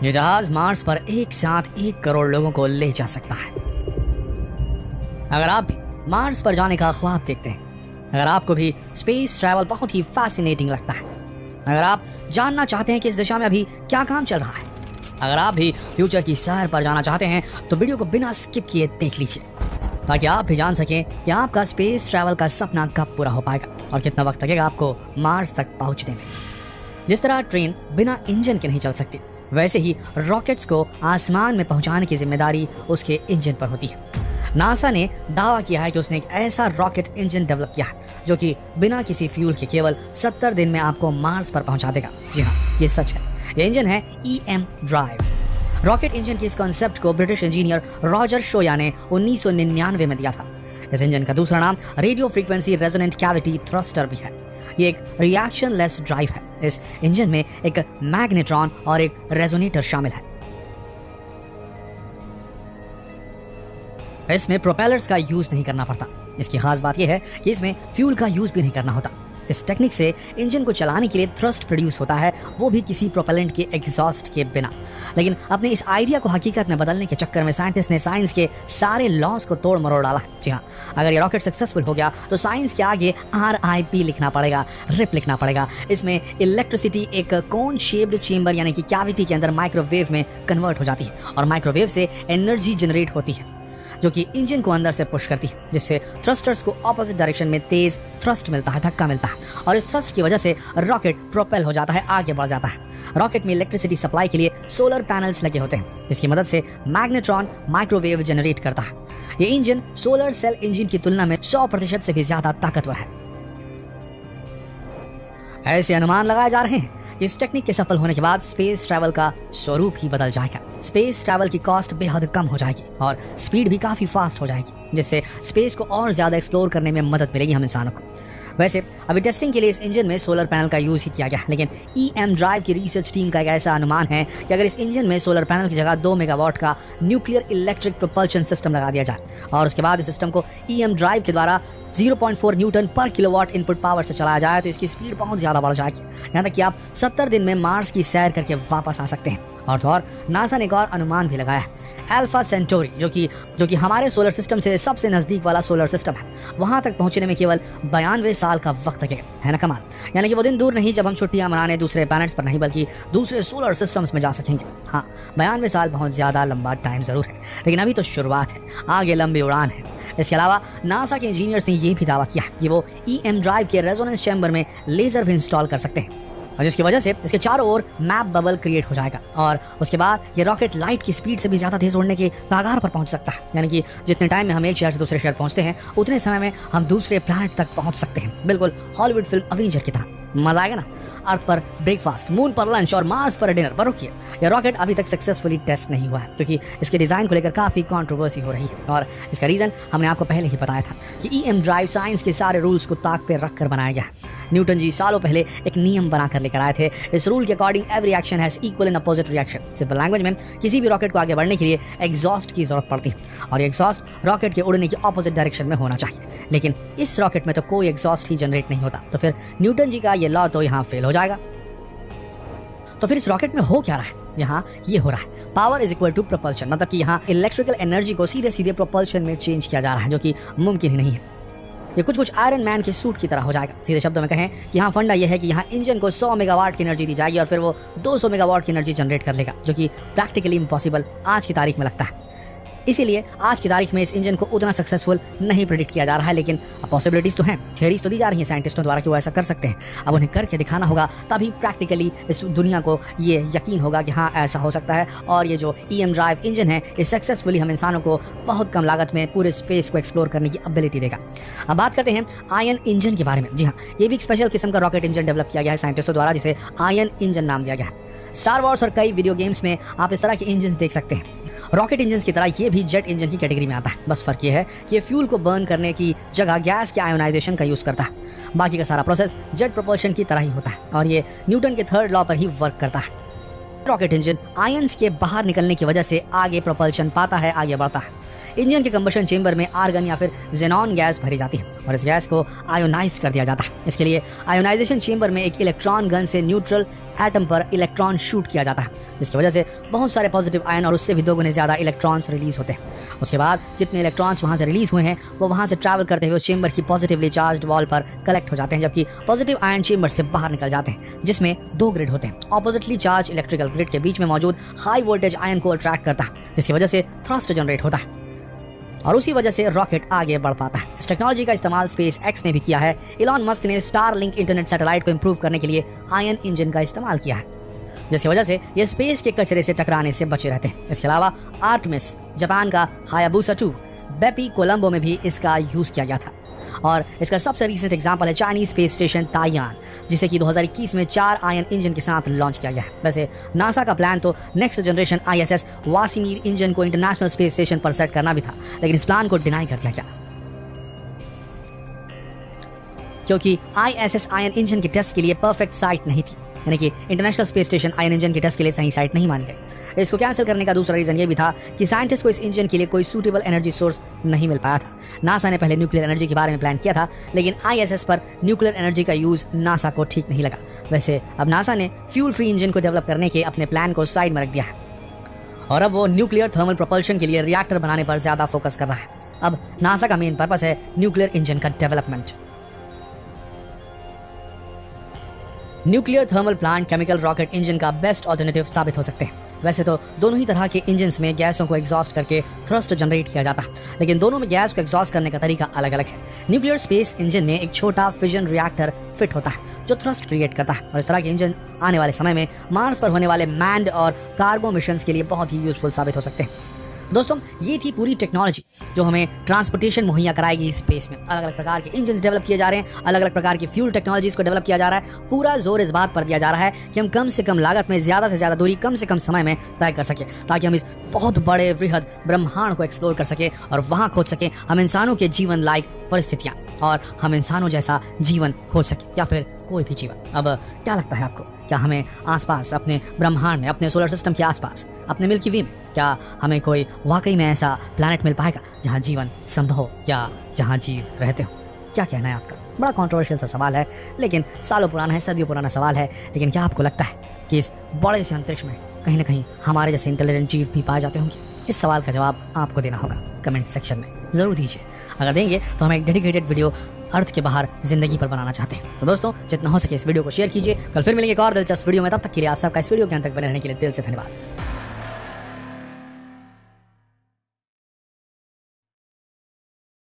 ये जहाज मार्स पर एक साथ 1 करोड़ लोगों को ले जा सकता है। अगर आप भी मार्स पर जाने का ख्वाब देखते हैं, अगर आपको भी स्पेस ट्रैवल बहुत ही फैसिनेटिंग लगता है, अगर आप जानना चाहते हैं कि इस दिशा में अभी क्या काम चल रहा है, अगर आप भी फ्यूचर की सैर पर जाना चाहते हैं, तो वीडियो को बिना स्किप किए देख लीजिए ताकि आप भी जान सकें कि आपका स्पेस ट्रैवल का सपना कब पूरा हो पाएगा और कितना वक्त लगेगा आपको मार्स तक पहुंचने में। जिस तरह ट्रेन बिना इंजन के नहीं चल सकती, वैसे ही रॉकेट्स को आसमान में पहुंचाने की जिम्मेदारी उसके इंजन पर होती है। नासा ने दावा किया है कि उसने एक ऐसा रॉकेट इंजन डेवलप किया है जो कि बिना किसी फ्यूल के केवल 70 दिन में आपको मार्स पर पहुंचा देगा। जी हाँ, ये सच है। ये इंजन है EM ड्राइव। रॉकेट इंजन के इस कॉन्सेप्ट को ब्रिटिश इंजीनियर रॉजर शोया ने 1999 में दिया था। इस इंजन का दूसरा नाम radio frequency resonant cavity thruster भी है। ये एक रिएक्शन लेस ड्राइव है। इस इंजन में एक मैग्नेट्रॉन और एक रेजोनेटर शामिल है। इसमें प्रोपेलर्स का यूज नहीं करना पड़ता। इसकी खास बात यह है कि इसमें फ्यूल का यूज भी नहीं करना होता। इस टेक्निक से इंजन को चलाने के लिए थ्रस्ट प्रोड्यूस होता है, वो भी किसी प्रोपेलेंट के एग्जॉस्ट के बिना। लेकिन अपने इस आइडिया को हकीकत में बदलने के चक्कर में साइंटिस्ट ने साइंस के सारे लॉस को तोड़ मरोड़ डाला। जी हाँ, अगर ये रॉकेट सक्सेसफुल हो गया तो साइंस के आगे RIP लिखना पड़ेगा, रिप लिखना पड़ेगा। इसमें इलेक्ट्रिसिटी एक कोन शेप्ड चेंबर यानी कि कैविटी के अंदर माइक्रोवेव में कन्वर्ट हो जाती है और माइक्रोवेव से एनर्जी जनरेट होती है जो कि इंजन को अंदर से पुश करती है, जिससे थ्रस्टर्स को ऑपोजिट डायरेक्शन में तेज थ्रस्ट मिलता है, धक्का मिलता है और इस थ्रस्ट की वजह से रॉकेट प्रोपेल हो जाता है, आगे बढ़ जाता है। रॉकेट में इलेक्ट्रिसिटी सप्लाई के लिए सोलर पैनल्स लगे होते हैं, इसकी मदद से मैग्नेट्रॉन माइक्रोवेव जनरेट करता है। ये इंजन सोलर सेल इंजन की तुलना में 100% से भी ज्यादा ताकतवर है। ऐसे अनुमान लगाए जा रहे हैं इस टेक्निक के सफल होने के बाद स्पेस ट्रैवल का स्वरूप ही बदल जाएगा। स्पेस ट्रैवल की कॉस्ट बेहद कम हो जाएगी और स्पीड भी काफी फास्ट हो जाएगी, जिससे स्पेस को और ज्यादा एक्सप्लोर करने में मदद मिलेगी हम इंसानों को। वैसे अभी टेस्टिंग के लिए इस इंजन में सोलर पैनल का यूज ही किया गया, लेकिन EM ड्राइव की रिसर्च टीम का एक ऐसा अनुमान है कि अगर इस इंजन में सोलर पैनल की जगह 2 मेगावाट का न्यूक्लियर इलेक्ट्रिक प्रोपल्शन सिस्टम लगा दिया जाए और उसके बाद इस सिस्टम को EM ड्राइव के द्वारा 0.4 न्यूटन पर किलोवाट इनपुट पावर से चलाया जाए तो इसकी स्पीड बहुत ज्यादा बढ़ जाएगी, यहाँ तक कि आप 70 दिन में मार्स की सैर करके वापस आ सकते हैं। और तो और नासा ने एक और अनुमान भी लगाया है। अल्फा सेंटोरी जो कि हमारे सोलर सिस्टम से सबसे नजदीक वाला सोलर सिस्टम है, वहां तक पहुंचने में केवल 92 साल का वक्त लगेगा। है ना कमाल? यानी कि वो दिन दूर नहीं जब हम छुट्टियां मनाने दूसरे प्लैनेट्स पर नहीं बल्कि दूसरे सोलर सिस्टम्स में जा सकेंगे। हाँ, 92 साल बहुत ज्यादा लंबा टाइम जरूर है, लेकिन अभी तो शुरुआत है, आगे लंबी उड़ान है। इसके अलावा नासा के इंजीनियर्स ने यह भी दावा किया कि वो EM ड्राइव के रेजोनेंस चैम्बर में लेजर भी इंस्टॉल कर सकते हैं और जिसकी वजह से इसके चारों ओर मैप बबल क्रिएट हो जाएगा और उसके बाद ये रॉकेट लाइट की स्पीड से भी ज्यादा तेज उड़ने के कगार पर पहुंच सकता है। यानी कि जितने टाइम में हम एक शहर से दूसरे शहर पहुंचते हैं, उतने समय में हम दूसरे प्लैनेट तक पहुंच सकते हैं, बिल्कुल हॉलीवुड फिल्म अवेंजर की तरह। मजा आएगा ना? अर्थ पर ब्रेकफास्ट, मून पर लंच और मार्स पर डिनर। पर रुकिए, यह रॉकेट अभी तक सक्सेसफुली टेस्ट नहीं हुआ है क्योंकि इसके डिजाइन को लेकर काफी कंट्रोवर्सी हो रही है और इसका रीजन हमने आपको पहले ही बताया था कि EM ड्राइव साइंस के सारे रूल्स को ताक पे रखकर बनाया गया है। न्यूटन जी सालों पहले एक नियम बनाकर लेकर आए थे। इस रूल के according every action has equal and opposite reaction. Simple language में किसी भी रॉकेट को आगे बढ़ने के लिए एग्जॉस्ट की जरूरत पड़ती है और ये एग्जॉस्ट रॉकेट के उड़ने की ऑपोजिट डायरेक्शन में होना चाहिए, लेकिन इस रॉकेट में तो कोई एग्जॉस्ट ही जनरेट नहीं होता, तो फिर न्यूटन जी का ये लॉ तो यहाँ फेल हो जाएगा। तो फिर इस रॉकेट में हो क्या रहा है? यहाँ ये हो रहा है power is equal to propulsion, मतलब कि यहाँ इलेक्ट्रिकल एनर्जी को सीधे सीधे प्रोपल्शन में चेंज किया जा रहा है, जो कि मुमकिन ही नहीं है। ये कुछ आयरन मैन के सूट की तरह हो जाएगा। सीधे शब्दों में कहें कि यहाँ फंडा यह है कि यहाँ इंजन को 100 मेगावाट की एनर्जी दी जाएगी और फिर वो 200 मेगावाट की एनर्जी जनरेट कर लेगा, जो कि प्रैक्टिकली इम्पॉसिबल आज की तारीख में लगता है। इसीलिए आज की तारीख में इस इंजन को उतना सक्सेसफुल नहीं प्रेडिक्ट किया जा रहा है, लेकिन पॉसिबिलिटीज तो हैं, थियरीज तो दी जा रही हैं साइंटिस्टों द्वारा कि वो ऐसा कर सकते हैं। अब उन्हें करके दिखाना होगा, तभी प्रैक्टिकली इस दुनिया को ये यकीन होगा कि हाँ ऐसा हो सकता है और ये जो EM ड्राइव इंजन है ये सक्सेसफुली हम इंसानों को बहुत कम लागत में पूरे स्पेस को एक्सप्लोर करने की एबिलिटी देगा। अब बात करते हैं आयन इंजन के बारे में। जी हाँ, ये भी एक स्पेशल किस्म का रॉकेट इंजन डेवलप किया गया है साइंटिस्टों द्वारा, जिसे आयन इंजन नाम दिया गया है। स्टार वॉर्स और कई वीडियो गेम्स में आप इस तरह के इंजन देख सकते हैं। रॉकेट इंजन की तरह ये भी जेट इंजन की कैटेगरी में आता है, बस फर्क ये है कि ये फ्यूल को बर्न करने की जगह गैस के आयोनाइजेशन का यूज करता है। बाकी का सारा प्रोसेस जेट प्रोपल्शन की तरह ही होता है और ये न्यूटन के थर्ड लॉ पर ही वर्क करता है। रॉकेट इंजन आयंस के बाहर निकलने की वजह से आगे प्रोपल्शन पाता है, आगे बढ़ता है। इंजन के कंबशन चेंबर में आर्गन या फिर जेनॉन गैस भरी जाती है और इस गैस को आयोनाइज कर दिया जाता है। इसके लिए आयोनाइजेशन चेंबर में एक इलेक्ट्रॉन गन से न्यूट्रल एटम पर इलेक्ट्रॉन शूट किया जाता है, जिसकी वजह से बहुत सारे पॉजिटिव आयन और उससे भी 2 गुने ज़्यादा इलेक्ट्रॉन्स रिलीज होते हैं। उसके बाद जितने इलेक्ट्रॉन्स वहाँ से रिलीज हुए हैं वो वहाँ से ट्रैवल करते हुए उस चेंबर की पॉजिटिवली चार्ज्ड वॉल पर कलेक्ट हो जाते हैं, जबकि पॉजिटिव आयन चेंबर से बाहर निकल जाते हैं, जिसमें 2 ग्रिड होते हैं। ऑपोजिटली चार्ज इलेक्ट्रिकल ग्रिड के बीच में मौजूद हाई वोल्टेज आयन को अट्रैक्ट करता है, जिसकी वजह से थ्रस्ट जनरेट होता है और उसी वजह से रॉकेट आगे बढ़ पाता है। इस टेक्नोलॉजी का इस्तेमाल स्पेस एक्स ने भी किया है। इलॉन मस्क ने स्टारलिंक इंटरनेट सैटेलाइट को इंप्रूव करने के लिए आयन इंजन का इस्तेमाल किया है, जिसकी वजह से ये स्पेस के कचरे से टकराने से बचे रहते हैं। इसके अलावा आर्टेमिस, जापान का हायाबुसा 2, बेपी कोलंबो में भी इसका यूज किया गया था और इसका सबसे रिसेंट एग्जांपल है चाइनीज स्पेस स्टेशन ताइयान, जिसे कि 2021 में 4 आयन इंजन के साथ लॉन्च किया गया है। वैसे नासा का प्लान तो नेक्स्ट जनरेशन ISS वासिमीर इंजन को इंटरनेशनल स्पेस स्टेशन पर सेट करना भी था, लेकिन इस प्लान को डिनाई कर दिया गया क्योंकि ISS आयन इंजन के टेस्ट के लिए परफेक्ट साइट नहीं थी, यानी कि international space station ion engine के टेस्ट के लिए सही साइट नहीं मानी गई। इसको कैंसिल करने का दूसरा रीजन ये भी था कि साइंटिस्ट को इस इंजन के लिए कोई सूटेबल एनर्जी सोर्स नहीं मिल पाया था। नासा ने पहले न्यूक्लियर एनर्जी के बारे में प्लान किया था, लेकिन ISS पर न्यूक्लियर एनर्जी का यूज नासा को ठीक नहीं लगा। वैसे अब नासा ने फ्यूल फ्री इंजन को डेवलप करने के अपने प्लान को साइड में रख दिया है और अब वो न्यूक्लियर थर्मल प्रोपल्शन के लिए रिएक्टर बनाने पर ज्यादा फोकस कर रहा है। अब नासा का मेन पर्पस है न्यूक्लियर इंजन का development. Nuclear thermal plant chemical rocket engine का बेस्ट ऑल्टरनेटिव साबित हो सकते हैं। वैसे तो दोनों ही तरह के इंजन्स में गैसों को एग्जॉस्ट करके थ्रस्ट जनरेट किया जाता है, लेकिन दोनों में गैस को एग्जॉस्ट करने का तरीका अलग अलग है। न्यूक्लियर स्पेस इंजन में एक छोटा फिजन रिएक्टर फिट होता है जो थ्रस्ट क्रिएट करता है और इस तरह के इंजन आने वाले समय में मार्स पर होने वाले मैन्ड और कार्गो मिशंस के लिए बहुत ही यूजफुल साबित हो सकते हैं। दोस्तों, ये थी पूरी टेक्नोलॉजी जो हमें ट्रांसपोर्टेशन मुहैया कराएगी स्पेस में। अलग अलग प्रकार के इंजन डेवलप किए जा रहे हैं, अलग अलग प्रकार की फ्यूल टेक्नोलॉजीज को डेवलप किया जा रहा है। पूरा जोर इस बात पर दिया जा रहा है कि हम कम से कम लागत में ज़्यादा से ज़्यादा दूरी कम से कम समय में तय कर सकें, ताकि हम इस बहुत बड़े वृहद ब्रह्मांड को एक्सप्लोर कर सकें और वहाँ खोज सकें हम इंसानों के जीवन लायक परिस्थितियाँ और हम इंसानों जैसा जीवन खोज सकें या फिर कोई भी जीवन। अब क्या लगता है आपको, क्या हमें आसपास अपने ब्रह्मांड में, अपने सोलर सिस्टम के आसपास, अपने मिल्की वे में, क्या हमें कोई वाकई में ऐसा प्लैनेट मिल पाएगा जहाँ जीवन संभव हो या जहाँ जीव रहते हो? क्या कहना है आपका? बड़ा कंट्रोवर्शियल सा सवाल है, लेकिन सालों पुराना है, सदियों पुराना सवाल है। लेकिन क्या आपको लगता है कि इस बड़े से अंतरिक्ष में कहीं ना कहीं हमारे जैसे इंटेलिजेंट जीव भी पाए जाते होंगे? इस सवाल का जवाब आपको देना होगा कमेंट सेक्शन में, ज़रूर दीजिए। अगर देंगे तो हम एक डेडिकेटेड वीडियो अर्थ के बाहर जिंदगी पर बनाना चाहते हैं। तो दोस्तों, जितना हो सके इस वीडियो को शेयर कीजिए। कल फिर मिलेंगे एक और दिलचस्प वीडियो में, तब तक के लिए आप सबका इस वीडियो के अंत तक बने रहने के लिए दिल से धन्यवाद।